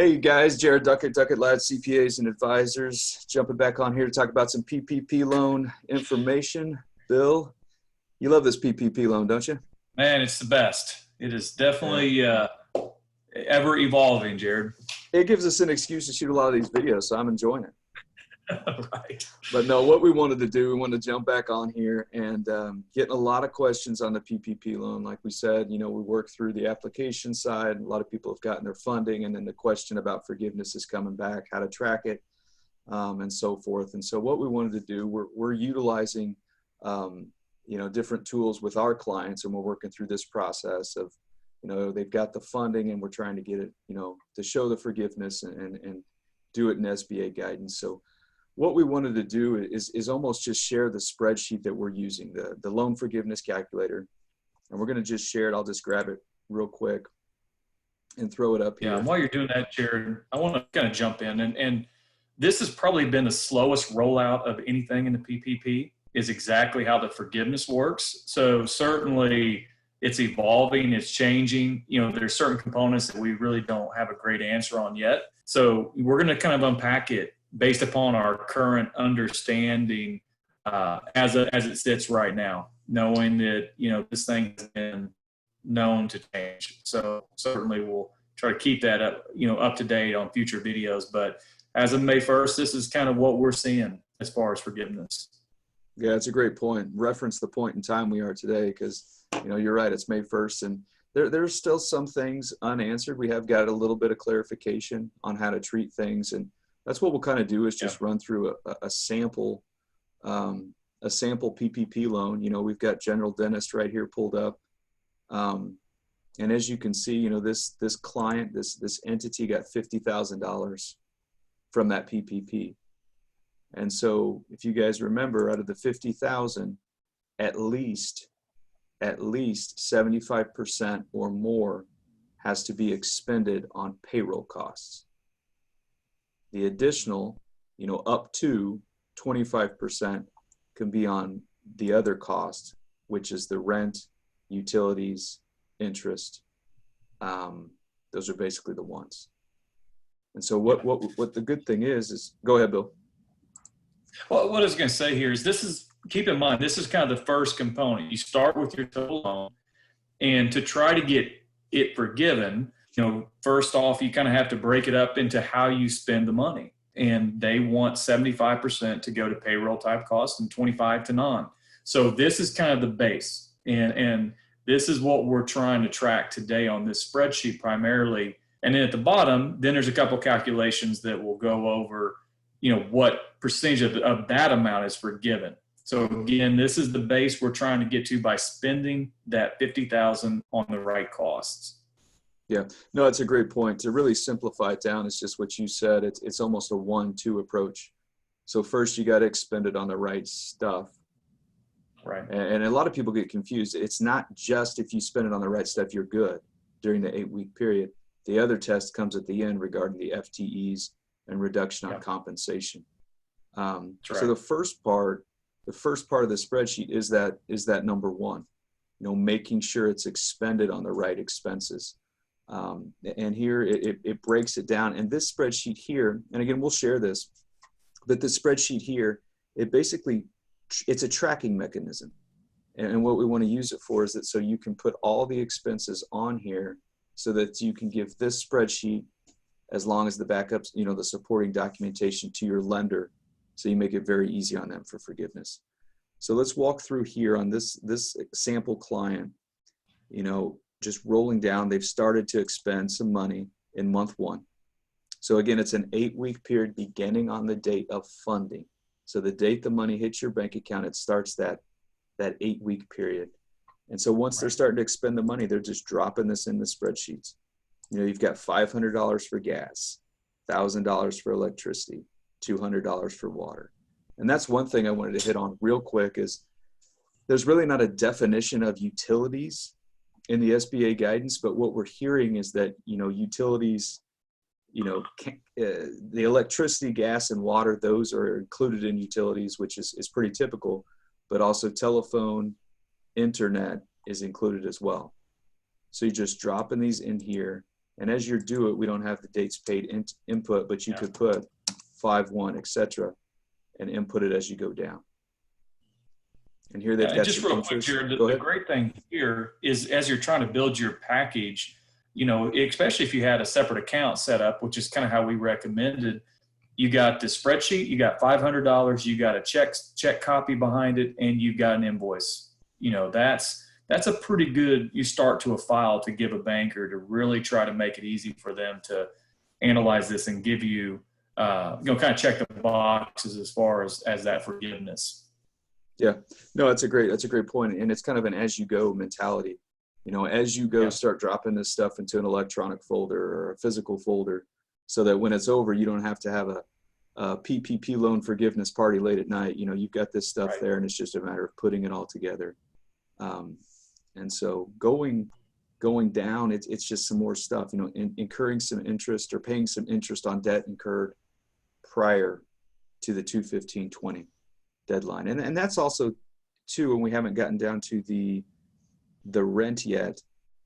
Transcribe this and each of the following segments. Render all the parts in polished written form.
Hey guys, Jared Duckett, Duckett Lads CPAs and Advisors, jumping back on here to talk about some PPP loan information. Bill, you love this PPP loan, don't you? Man, it's the best. It is Yeah. definitely ever evolving, Jared. It gives us an excuse to shoot a lot of these videos, so I'm enjoying it. Right. But no, what we wanted to do, we wanted to jump back on here and getting a lot of questions on the PPP loan. Like we said, we work through the application side. A lot of people have gotten their funding, and then the question about forgiveness is coming back, how to track it, and so forth. And so what we wanted to do, we're utilizing, different tools with our clients, and we're working through this process of, they've got the funding and we're trying to get it, to show the forgiveness and do it in SBA guidance. So what we wanted to do is almost just share the spreadsheet that we're using, the loan forgiveness calculator. And we're going to just share it. I'll just grab it real quick and throw it up here. Yeah, and while you're doing that, Jared, I want to kind of jump in. And this has probably been the slowest rollout of anything in the PPP, is exactly how the forgiveness works. So certainly it's evolving, it's changing. There's certain components that we really don't have a great answer on yet. So we're going to kind of unpack it based upon our current understanding as it sits right now, knowing that, this thing has been known to change. So certainly we'll try to keep that up to date on future videos. But as of May 1st, this is kind of what we're seeing as far as forgiveness. Yeah, it's a great point. Reference the point in time we are today, because, you're right, it's May 1st. And there's still some things unanswered. We have got a little bit of clarification on how to treat things. And that's what we'll kind of do, is just run through a sample PPP loan. We've got General Dentist right here pulled up. And as you can see, this client, this entity got $50,000 from that PPP. And so if you guys remember, out of the 50,000, at least 75% or more has to be expended on payroll costs. The additional, up to 25% can be on the other cost, which is the rent, utilities, interest. Those are basically the ones. And so what the good thing is go ahead, Bill. Well, what I was going to say here is keep in mind, this is kind of the first component. You start with your total loan, and to try to get it forgiven, first off, you kind of have to break it up into how you spend the money. And they want 75% to go to payroll type costs and 25 to non. So this is kind of the base. And this is what we're trying to track today on this spreadsheet primarily. And then at the bottom, then there's a couple calculations that will go over, what percentage of that amount is forgiven. So again, this is the base we're trying to get to by spending that $50,000 on the right costs. Yeah, no, it's a great point. To really simplify it down, it's just what you said. It's almost a 1-2 approach. So first you got to expend it on the right stuff. Right. And a lot of people get confused. It's not just if you spend it on the right stuff, you're good during the 8-week period. The other test comes at the end regarding the FTEs and reduction on compensation. So the first part of the spreadsheet is that number one, making sure it's expended on the right expenses. And here it breaks it down. And this spreadsheet here, and again, we'll share this, but this spreadsheet here, it's a tracking mechanism. And what we want to use it for is that so you can put all the expenses on here so that you can give this spreadsheet, as long as the backups, the supporting documentation, to your lender, so you make it very easy on them for forgiveness. So let's walk through here on this sample client, just rolling down. They've started to expend some money in month 1. So again, it's an 8-week period beginning on the date of funding. So the date the money hits your bank account, it starts that 8-week period. And so once they're starting to expend the money, they're just dropping this in the spreadsheets. You've got $500 for gas, $1,000 for electricity, $200 for water. And that's one thing I wanted to hit on real quick, is there's really not a definition of utilities in the SBA guidance, but what we're hearing is that, utilities, the electricity, gas, and water, those are included in utilities, which is pretty typical, but also telephone, internet is included as well. So you're just dropping these in here, And as you do it, we don't have the dates paid input, but you could put 5/1, etc., and input it as you go down. And here they've got just some real quick, interest. Jared, Go the ahead. great thing here is as you're trying to build your package, you know, especially if you had a separate account set up, which is kind of how we recommended, you got the spreadsheet, you got $500, you got a check copy behind it, and you've got an invoice. You know, that's a pretty good, you start to a file to give a banker to really try to make it easy for them to analyze this and give you, kind of check the boxes as far as that forgiveness. Yeah, no, that's a great point. And it's kind of an as you go mentality. You know, as you go, start dropping this stuff into an electronic folder or a physical folder, so that when it's over, you don't have to have a PPP loan forgiveness party late at night. You know, you've got this stuff there, and it's just a matter of putting it all together. And so going down, it's just some more stuff. You know, incurring some interest or paying some interest on debt incurred prior to the 2/15/20 deadline, and that's also too. And we haven't gotten down to the rent yet,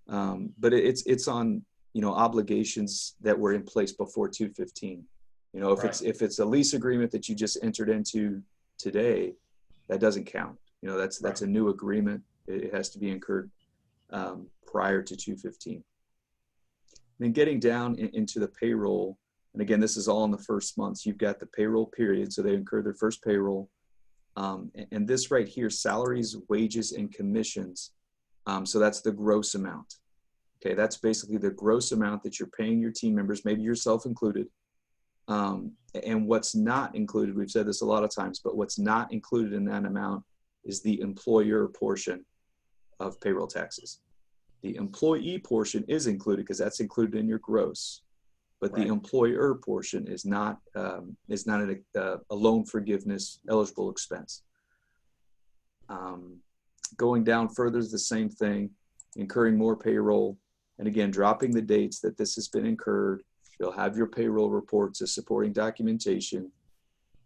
but it's on, you know, obligations that were in place before 2/15. You know, if it's a lease agreement that you just entered into today, that doesn't count. You know, that's a new agreement. It has to be incurred prior to 2/15. Then getting down into the payroll, and again, this is all in the first month. You've got the payroll period, so they incur their first payroll, and this right here, salaries, wages, and commissions. So that's the gross amount. Okay, that's basically the gross amount that you're paying your team members, maybe yourself included. And what's not included, we've said this a lot of times, but what's not included in that amount is the employer portion of payroll taxes. The employee portion is included because that's included in your gross, but the employer portion is not a loan forgiveness eligible expense. Going down further is the same thing, incurring more payroll, and again, dropping the dates that this has been incurred. You'll have your payroll reports as supporting documentation,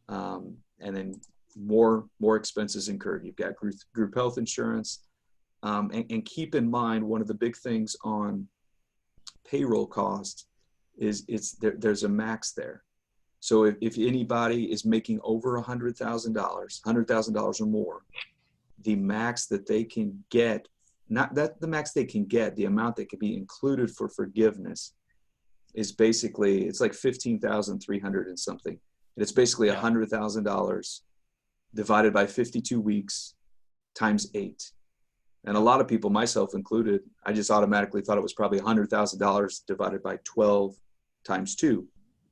and then more expenses incurred. You've got group health insurance, and keep in mind, one of the big things on payroll cost is there's a max there. So if anybody is making over $100,000 or more, the max that they can get, not that the max they can get, the amount that can be included for forgiveness is basically, it's like $15,300 and something. And it's basically $100,000 divided by 52 weeks times 8. And a lot of people, myself included, I just automatically thought it was probably $100,000 divided by 12 times 2. You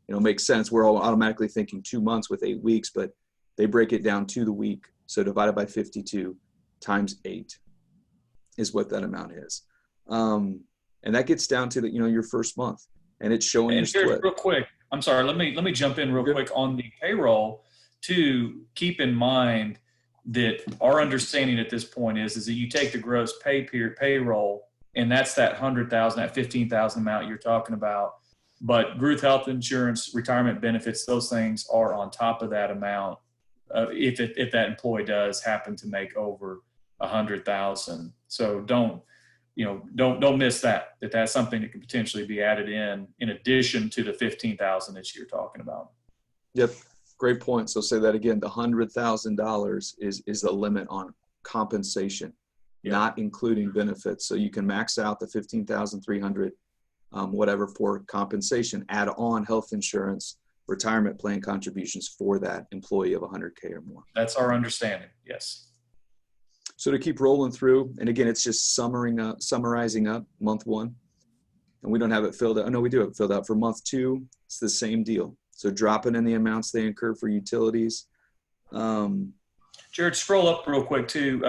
know, makes sense. We're all automatically thinking 2 months with 8 weeks, but they break it down to the week. So divided by 52 times 8 is what that amount is. And that gets down to your first month, and it's showing your split. Real quick, I'm sorry. Let me jump in real quick on the payroll. To keep in mind that our understanding at this point is that you take the gross payroll, and that's that 100,000, that 15,000 amount you're talking about. But group health insurance, retirement benefits, those things are on top of that amount. If that employee does happen to make over 100,000, so don't miss that that's something that could potentially be added in addition to the 15,000 that you're talking about. Yep, great point. So say that again. The $100,000 is the limit on compensation, not including benefits. So you can max out the 15,300, whatever, for compensation. Add on health insurance, retirement plan contributions for that employee of 100K or more. That's our understanding. Yes. So to keep rolling through, and again, it's just summarizing up month 1, and we don't have it filled out. Oh, no, we do have it filled out for month 2. It's the same deal. So dropping in the amounts they incur for utilities. Jared, scroll up real quick too.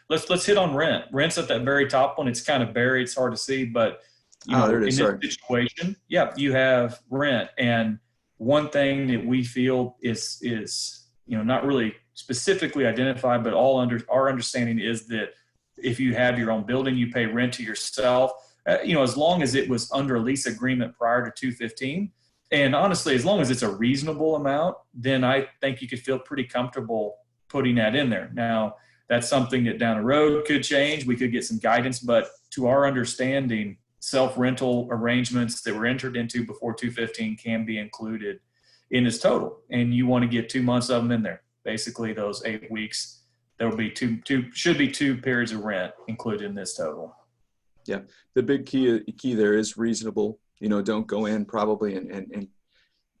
Let's hit on rent. Rent's at that very top one. It's kind of buried. It's hard to see, but there it is. In this situation, you have rent. And one thing that we feel is not really specifically identified, but our understanding is that if you have your own building, you pay rent to yourself, as long as it was under a lease agreement prior to 2/15. And honestly, as long as it's a reasonable amount, then I think you could feel pretty comfortable putting that in there. Now, that's something that down the road could change. We could get some guidance, but to our understanding, self-rental arrangements that were entered into before 215 can be included in this total. And you want to get 2 months of them in there. Basically, those 8 weeks, there will be should be 2 periods of rent included in this total. Yeah, the big key there is reasonable. Don't go in probably and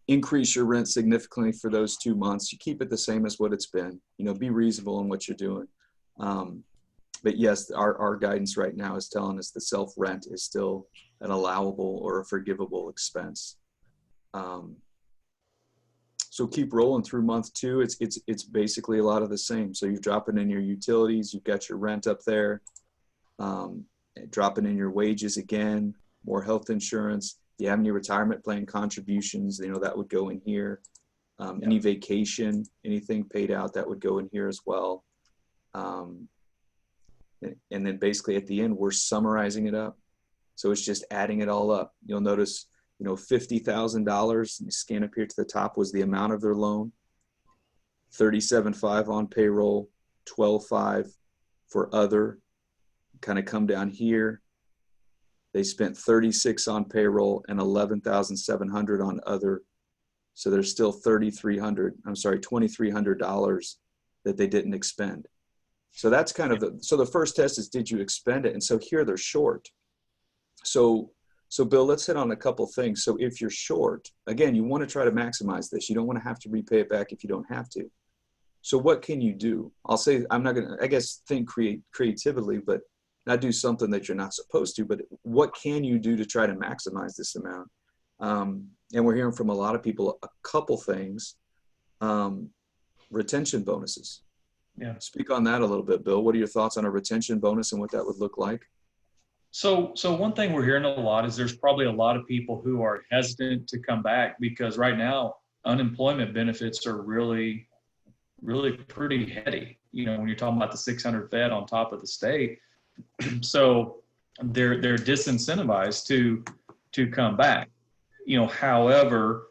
increase your rent significantly for those 2 months. You keep it the same as what it's been. Be reasonable in what you're doing. But yes, our guidance right now is telling us the self-rent is still an allowable or a forgivable expense. So keep rolling through month 2. It's basically a lot of the same. So you're dropping in your utilities, you've got your rent up there, dropping in your wages again, more health insurance. Do you have any retirement plan contributions? That would go in here. Any vacation, anything paid out, that would go in here as well. And then basically at the end, we're summarizing it up. So it's just adding it all up. You'll notice, $50,000, you scan up here to the top, was the amount of their loan. 37.5 on payroll, 12.5 for other. Kind of come down here. They spent 36 on payroll and 11,700 on other. So there's still $2,300 that they didn't expend. So that's kind of so the first test is, did you expend it? And so here they're short. So Bill, let's hit on a couple things. So if you're short, again, you want to try to maximize this. You don't want to have to repay it back if you don't have to. So what can you do? I'll say, I'm not going to, I guess, think creatively, but not do something that you're not supposed to, but what can you do to try to maximize this amount? And we're hearing from a lot of people, a couple things. Retention bonuses. Yeah. Speak on that a little bit, Bill. What are your thoughts on a retention bonus and what that would look like? So one thing we're hearing a lot is there's probably a lot of people who are hesitant to come back because right now unemployment benefits are really, really pretty heady. When you're talking about the 600 Fed on top of the state, so they're disincentivized to come back. However,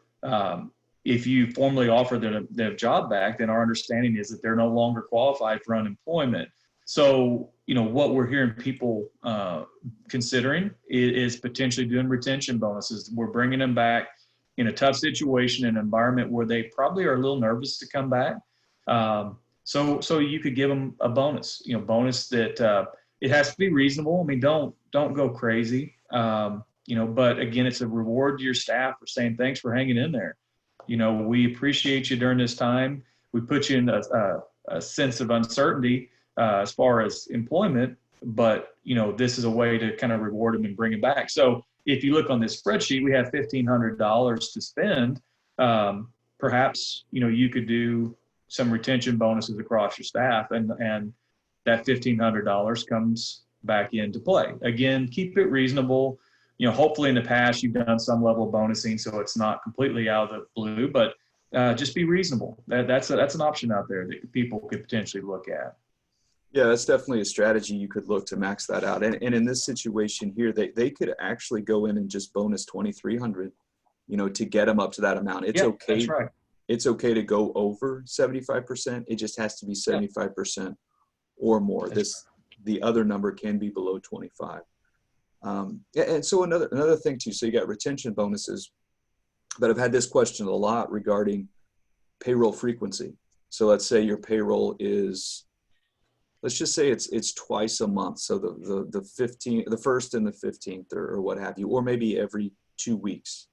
if you formally offer them a job back, then our understanding is that they're no longer qualified for unemployment. So, what we're hearing people considering is potentially doing retention bonuses. We're bringing them back in a tough situation, an environment where they probably are a little nervous to come back. So you could give them a bonus, bonus that it has to be reasonable. I mean, don't go crazy, but again, it's a reward to your staff for saying, thanks for hanging in there. We appreciate you during this time. We put you in a sense of uncertainty as far as employment, but this is a way to kind of reward them and bring them back. So if you look on this spreadsheet, we have $1,500 to spend. Perhaps you could do some retention bonuses across your staff, and that $1,500 comes back into play. Again, keep it reasonable. Hopefully in the past you've done some level of bonusing, so it's not completely out of the blue, but just be reasonable. That's an option out there that people could potentially look at. Yeah, that's definitely a strategy you could look to max that out. And in this situation here, they could actually go in and just bonus 2,300, to get them up to that amount. It's okay. That's right. It's okay to go over 75%. It just has to be 75% or more. The other number can be below 25. And so another thing too, so you got retention bonuses, but I've had this question a lot regarding payroll frequency. So let's say your payroll is, let's just say it's twice a month. So the first and the 15th or what have you, or maybe every 2 weeks.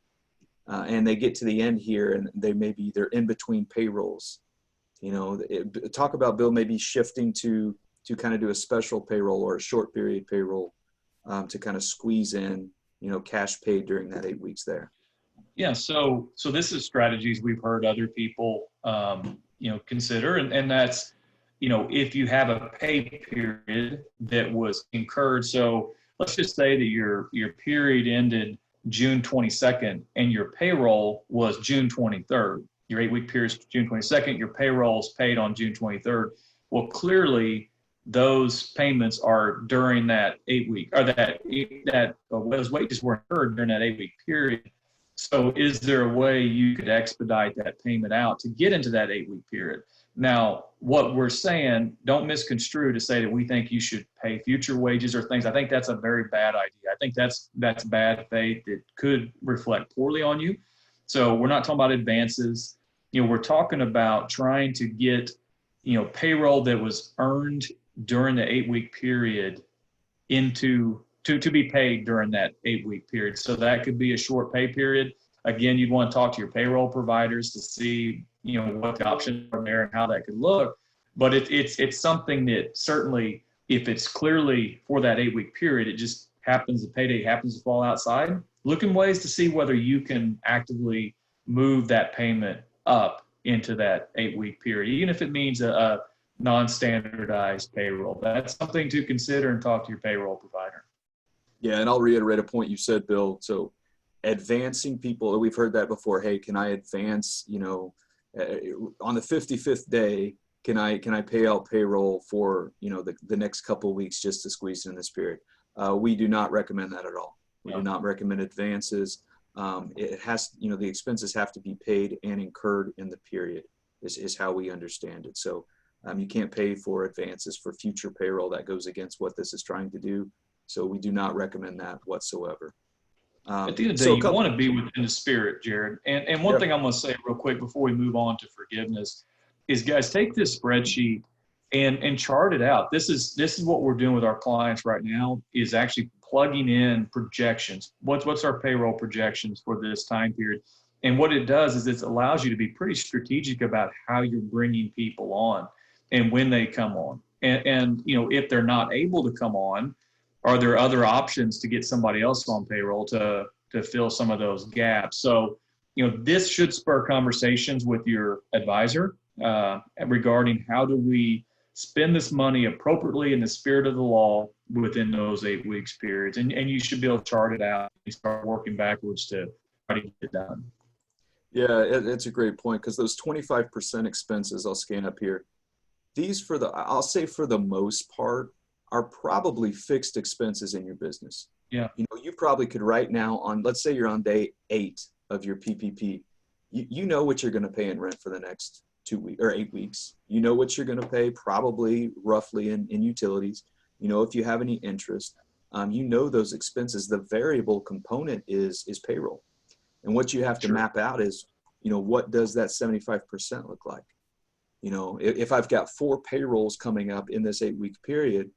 And they get to the end here and they're in between payrolls. Talk about, Bill, maybe shifting to kind of do a special payroll or a short period payroll to kind of squeeze in, cash paid during that 8 weeks there. Yeah. So this is strategies we've heard other people, consider, and that's, if you have a pay period that was incurred. So let's just say that your period ended June 22nd and your payroll was June 23rd. Your 8 week period is June 22nd. Your payroll is paid on June 23rd. Well, clearly those payments are during that 8 week, or those wages were incurred during that 8 week period. So is there a way you could expedite that payment out to get into that 8 week period? Now, what we're saying, don't misconstrue to say that we think you should pay future wages or things. I think that's a very bad idea. I think that's bad faith. It could reflect poorly on you. So we're not talking about advances. We're talking about trying to get, payroll that was earned during the 8-week period into to be paid during that 8-week period. So that could be a short pay period. Again, you'd want to talk to your payroll providers to see, what the options are there and how that could look. But it's something that certainly, if it's clearly for that 8-week period, it just happens, the payday happens to fall outside. Looking ways to see whether you can actively move that payment up into that 8-week period, even if it means a non-standardized payroll. That's something to consider and talk to your payroll provider. Yeah, and I'll reiterate a point you said, Bill. So advancing people, we've heard that before. Hey, can I advance, on the 55th day, can I pay out payroll for, the next couple of weeks just to squeeze in this period? We do not recommend that at all. We do not recommend advances. It has, the expenses have to be paid and incurred in the period is how we understand it. So you can't pay for advances for future payroll. That goes against what this is trying to do. So we do not recommend that whatsoever. At the end of the day, you want to be within the spirit, Jared. And one thing I'm going to say real quick before we move on to forgiveness is, guys, take this spreadsheet and chart it out. This is what we're doing with our clients right now, is actually plugging in projections. What's our payroll projections for this time period? And what it does is it allows you to be pretty strategic about how you're bringing people on and when they come on. And if they're not able to come on, are there other options to get somebody else on payroll to fill some of those gaps? So, this should spur conversations with your advisor regarding how do we spend this money appropriately in the spirit of the law within those 8 weeks periods. And you should be able to chart it out and start working backwards to try to get it done. Yeah, it's a great point, because those 25% expenses, I'll scan up here, these I'll say for the most part, are probably fixed expenses in your business. Yeah. You probably could right now let's say you're on day 8 of your PPP. You know what you're going to pay in rent for the next 2 weeks or 8 weeks. You know what you're going to pay probably roughly in utilities. If you have any interest, those expenses. The variable component is payroll. And what you have to map out is, what does that 75% look like? If I've got 4 payrolls coming up in this 8-week period,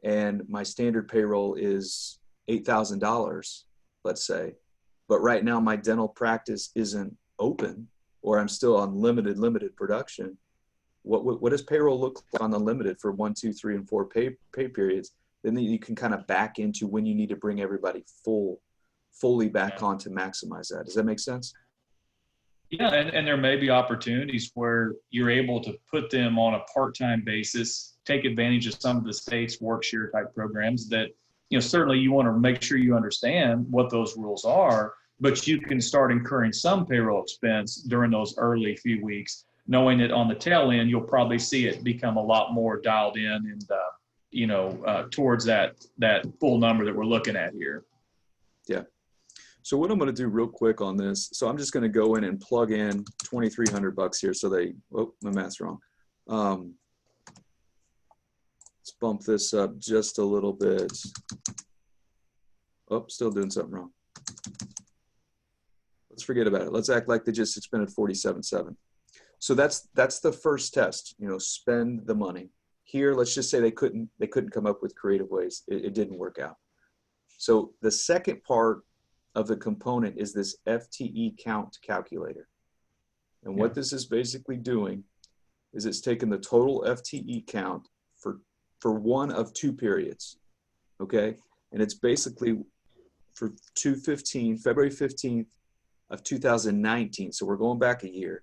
and my standard payroll is $8,000, let's say, but right now my dental practice isn't open, or I'm still on limited production, what does payroll look like on the limited for 1, 2, 3, and 4 pay periods? Then you can kind of back into when you need to bring everybody fully back on to maximize that. Does that make sense? Yeah, and there may be opportunities where you're able to put them on a part-time basis, take advantage of some of the state's work share type programs that, certainly you want to make sure you understand what those rules are, but you can start incurring some payroll expense during those early few weeks, knowing that on the tail end, you'll probably see it become a lot more dialed in and, towards that full number that we're looking at here. Yeah. So what I'm going to do real quick on this, so I'm just going to go in and plug in $2,300 here. So my math's wrong. Let's bump this up just a little bit. Oh, still doing something wrong. Let's forget about it. Let's act like they just expended $47,700. So that's the first test, spend the money. Here, let's just say they couldn't come up with creative ways. It didn't work out. So the second part of the component is this Fte Count Calculator. And what this is basically doing is it's taking the total FTE count for one of 2 periods, okay? And it's basically for February 15th of 2019. So we're going back a year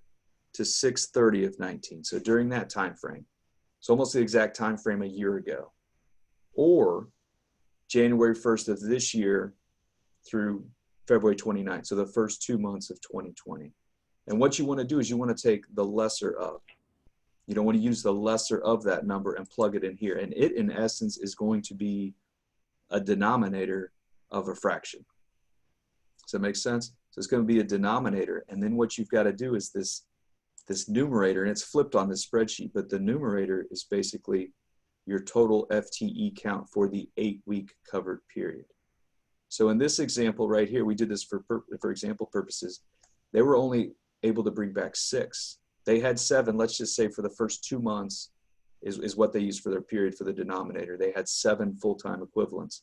to 6/30 of 19. So during that time frame, it's almost the exact time frame a year ago, or January 1st of this year through February 29th. So the first 2 months of 2020. And what you want to do is you want to take the lesser of. You don't want to use the lesser of that number and plug it in here. And it, in essence, is going to be a denominator of a fraction. Does that make sense? So it's going to be a denominator. And then what you've got to do is this this numerator, and it's flipped on this spreadsheet, but the numerator is basically your total FTE count for the 8-week covered period. So in this example right here, we did this for example purposes. They were only able to bring back 6. They had 7, let's just say for the first 2 months is what they used for their period for the denominator. They had 7 full-time equivalents.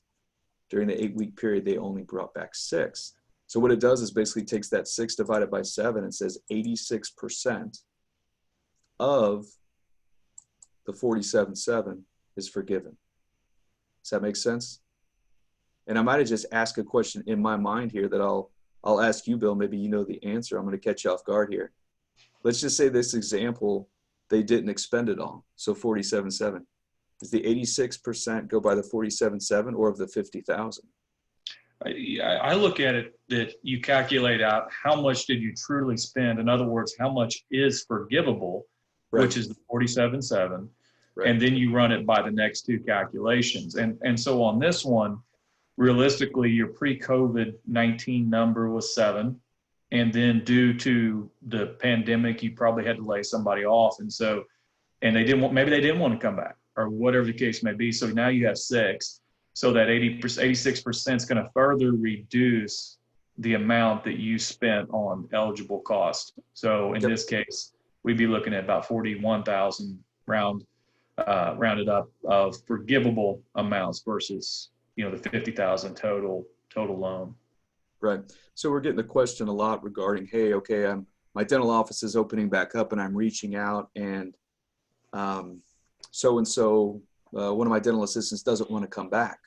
During the 8-week period, they only brought back 6. So what it does is basically takes that 6 divided by 7 and says 86% of the 47.7 is forgiven. Does that make sense? And I might have just asked a question in my mind here that I'll ask you, Bill. Maybe you know the answer. I'm going to catch you off guard here. Let's just say this example, they didn't expend it all. So 47.7. Does the 86% go by the 47.7 or of the 50,000? I look at it that you calculate out how much did you truly spend. In other words, how much is forgivable, Right. which is the 47.7. Right. And then you run it by the next 2 calculations. And so on this one, realistically, your pre-COVID-19 number was 7. And then due to the pandemic, you probably had to lay somebody off. And so, and maybe they didn't want to come back or whatever the case may be. So now you have 6. So that 86% is going to further reduce the amount that you spent on eligible cost. So in this case, we'd be looking at about 41,000 rounded up of forgivable amounts versus, the 50,000 total loan. Right. So we're getting the question a lot regarding, hey, okay, my dental office is opening back up and I'm reaching out, and so-and-so, one of my dental assistants doesn't want to come back.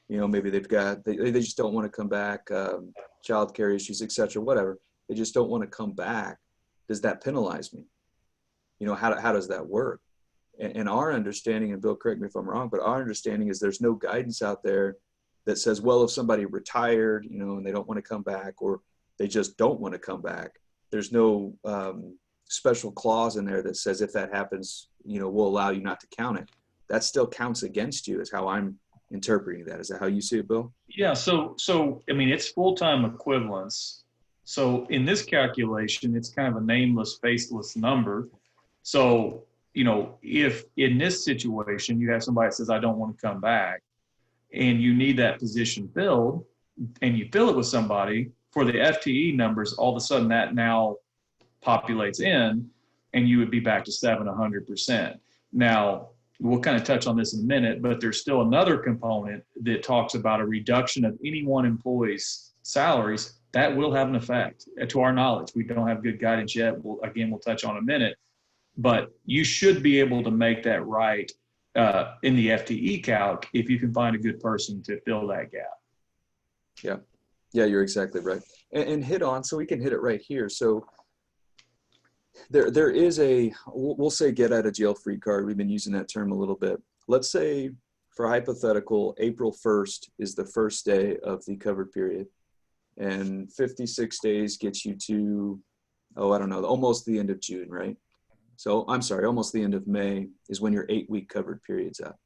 Maybe they just don't want to come back, childcare issues, etc., whatever. They just don't want to come back. Does that penalize me? How does that work? And our understanding, and Bill, correct me if I'm wrong, but our understanding is there's no guidance out there that says, well, if somebody retired, and they don't want to come back, or they just don't want to come back, there's no special clause in there that says if that happens, we'll allow you not to count it. That still counts against you, is how I'm interpreting that. Is that how you see it, Bill? Yeah. So it's full-time equivalents. So in this calculation, it's kind of a nameless, faceless number. So, if in this situation you have somebody that says, I don't want to come back, and you need that position filled, and you fill it with somebody, for the FTE numbers, all of a sudden that now populates in, and you would be back to 100%. Now, we'll kind of touch on this in a minute, but there's still another component that talks about a reduction of any one employee's salaries. That will have an effect. To our knowledge, we don't have good guidance yet. We'll touch on in a minute, but you should be able to make that right in the FTE calc if you can find a good person to fill that gap. Yeah, you're exactly right. And hit on, so we can hit it right here. So there is we'll say get out of jail free card. We've been using that term a little bit. Let's say, for hypothetical, April 1st is the first day of the covered period, and 56 days gets you to, almost the end of June, right? So I'm sorry, almost the end of May is when your 8-week covered period's up.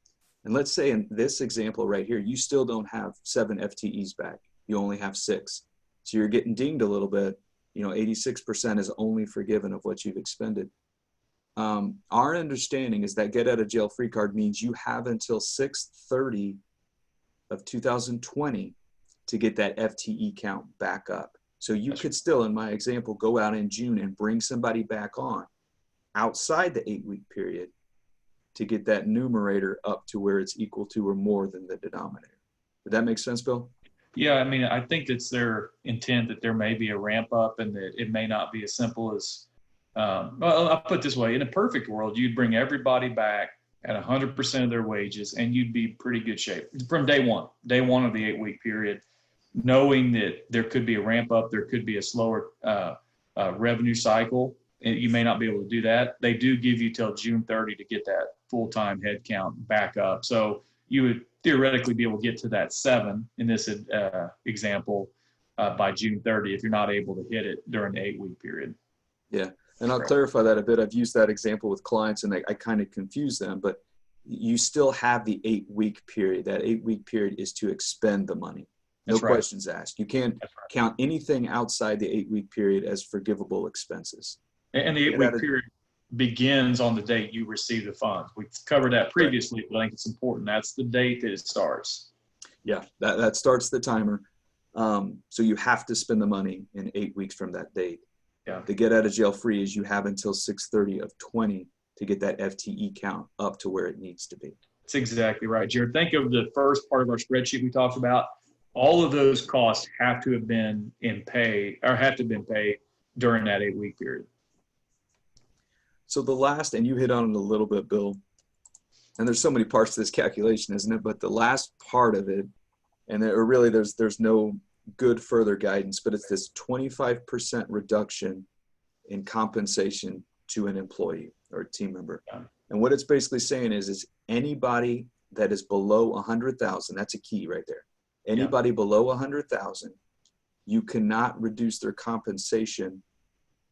And let's say in this example right here, you still don't have 7 FTEs back. You only have 6. So you're getting dinged a little bit. 86% is only forgiven of what you've expended. Our understanding is that get out of jail free card means you have until 6/30 of 2020 to get that FTE count back up. So you could still, in my example, go out in June and bring somebody back on outside the 8-week period to get that numerator up to where it's equal to or more than the denominator. Did that make sense, Bill? Yeah, I think it's their intent that there may be a ramp up and that it may not be as simple as, I'll put it this way, in a perfect world, you'd bring everybody back at 100% of their wages and you'd be pretty good shape from day one of the 8-week period, knowing that there could be a ramp up, there could be a slower revenue cycle. You may not be able to do that. They do give you till June 30 to get that full-time head count back up. So you would theoretically be able to get to that 7 in this example by June 30 if you're not able to hit it during the 8-week period. Yeah, and I'll clarify that a bit. I've used that example with clients and I kind of confuse them, but you still have the 8-week period. That 8-week period is to expend the money. No questions asked. You can't count anything outside the 8-week period as forgivable expenses. And the 8-week period begins on the date you receive the funds. We've covered that previously, but I think it's important. That's the date that it starts. Yeah, that starts the timer. So you have to spend the money in 8 weeks from that date. Yeah. The get out of jail free is you have until 6/30 of 20 to get that FTE count up to where it needs to be. That's exactly right, Jared. Think of the first part of our spreadsheet we talked about. All of those costs have to have been have to have been paid during that 8-week period. So the last, and you hit on it a little bit, Bill, and there's so many parts to this calculation, isn't it? But the last part of it, and there's no good further guidance, but it's this 25% reduction in compensation to an employee or a team member. Yeah. And what it's basically saying is anybody that is below 100,000, that's a key right there. Anybody below 100,000, you cannot reduce their compensation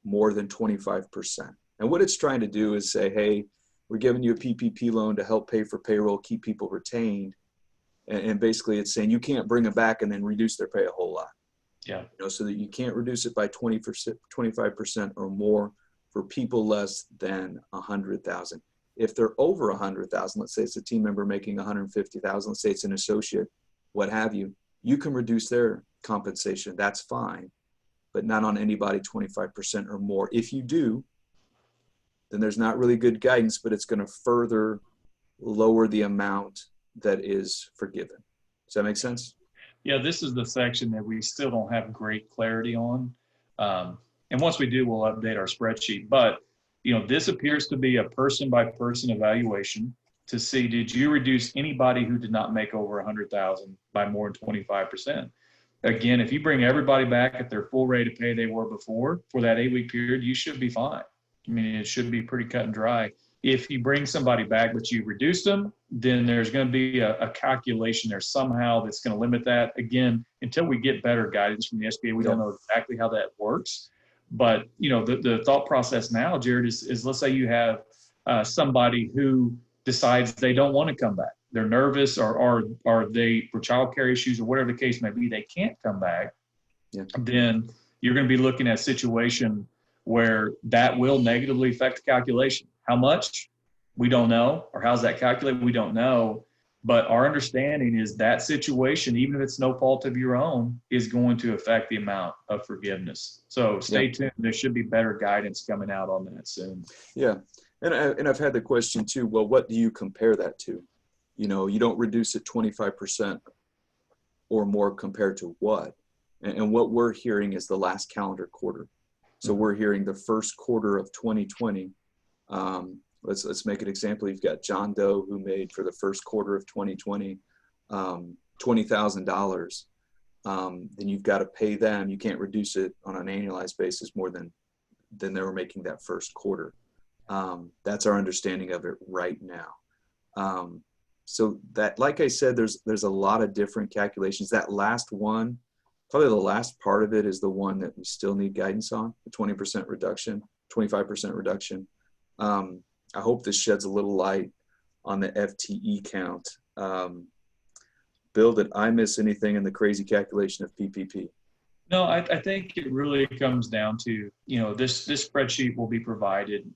more than 25%. And what it's trying to do is say, hey, we're giving you a PPP loan to help pay for payroll, keep people retained. And basically it's saying you can't bring them back and then reduce their pay a whole lot. Yeah. So that you can't reduce it by 25% or more for people less than 100,000. If they're over 100,000, let's say it's a team member making 150,000, let's say it's an associate, what have you, you can reduce their compensation. That's fine, but not on anybody 25% or more. If you do, then there's not really good guidance, but it's going to further lower the amount that is forgiven. Does that make sense? Yeah, this is the section that we still don't have great clarity on. And once we do, we'll update our spreadsheet. But, this appears to be a person-by-person evaluation to see, did you reduce anybody who did not make over 100,000 by more than 25%? Again, if you bring everybody back at their full rate of pay they were before for that 8-week period, you should be fine. I mean, it should be pretty cut and dry. If you bring somebody back, but you reduce them, then there's going to be a calculation there somehow that's going to limit that. Again, until we get better guidance from the SBA, we don't know exactly how that works. But, the thought process now, Jared, is let's say you have somebody who decides they don't want to come back. They're nervous or they, for childcare issues or whatever the case may be, they can't come back. Yeah. Then you're going to be looking at a situation where that will negatively affect the calculation. How much? We don't know. Or how's that calculated? We don't know. But our understanding is that situation, even if it's no fault of your own, is going to affect the amount of forgiveness. So stay tuned. There should be better guidance coming out on that soon. Yeah. And I've had the question too, well, what do you compare that to? You don't reduce it 25% or more compared to what? And what we're hearing is the last calendar quarter. So we're hearing the first quarter of 2020. Let's make an example. You've got John Doe who made for the first quarter of 2020 $20,000. Then you've got to pay them. You can't reduce it on an annualized basis more than they were making that first quarter. That's our understanding of it right now. So that, like I said, there's a lot of different calculations. That last one, probably the last part of it is the one that we still need guidance on, the 20% reduction, 25% reduction. I hope this sheds a little light on the FTE count. Bill, did I miss anything in the crazy calculation of PPP? No, I think it really comes down to, this spreadsheet will be provided.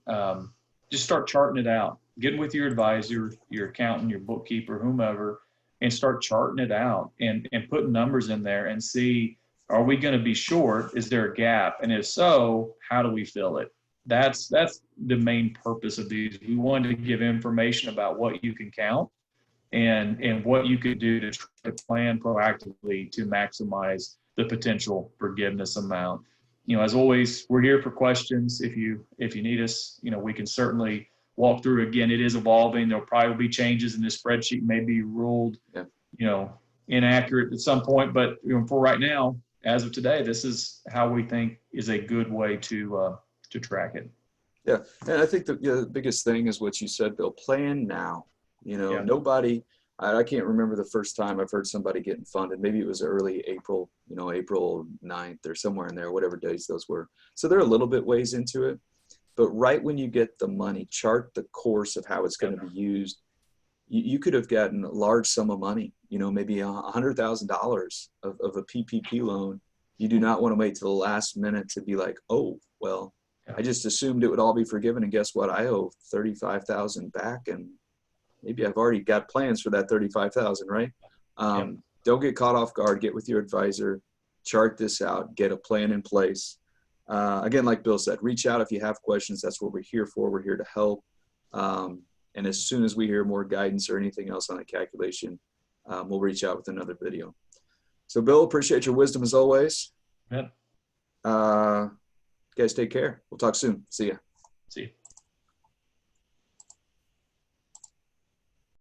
Just start charting it out. Get with your advisor, your accountant, your bookkeeper, whomever, and start charting it out and putting numbers in there and see, are we going to be short? Is there a gap? And if so, how do we fill it? That's the main purpose of these. We wanted to give information about what you can count and what you could do to try to plan proactively to maximize the potential forgiveness amount. As always, we're here for questions. If you need us, we can certainly walk through. Again, it is evolving. There'll probably be changes in this spreadsheet, may be ruled, inaccurate at some point. But for right now, as of today, this is how we think is a good way to track it. Yeah, and I think the biggest thing is what you said, Bill. Plan now. Nobody. I can't remember the first time I've heard somebody getting funded. Maybe it was early April, April 9th or somewhere in there, whatever days those were. So they're a little bit ways into it. But right when you get the money, chart the course of how it's going to be used. You could have gotten a large sum of money, maybe $100,000 of a PPP loan. You do not want to wait to the last minute to be like, oh, well, I just assumed it would all be forgiven, and guess what? I owe 35,000 back, and maybe I've already got plans for that 35,000, right? Don't get caught off guard. Get with your advisor, chart this out, get a plan in place. Again, like Bill said, reach out if you have questions. That's what we're here for. We're here to help. And as soon as we hear more guidance or anything else on the calculation, we'll reach out with another video. So Bill, appreciate your wisdom as always. Yep. You guys take care. We'll talk soon. See ya. See you.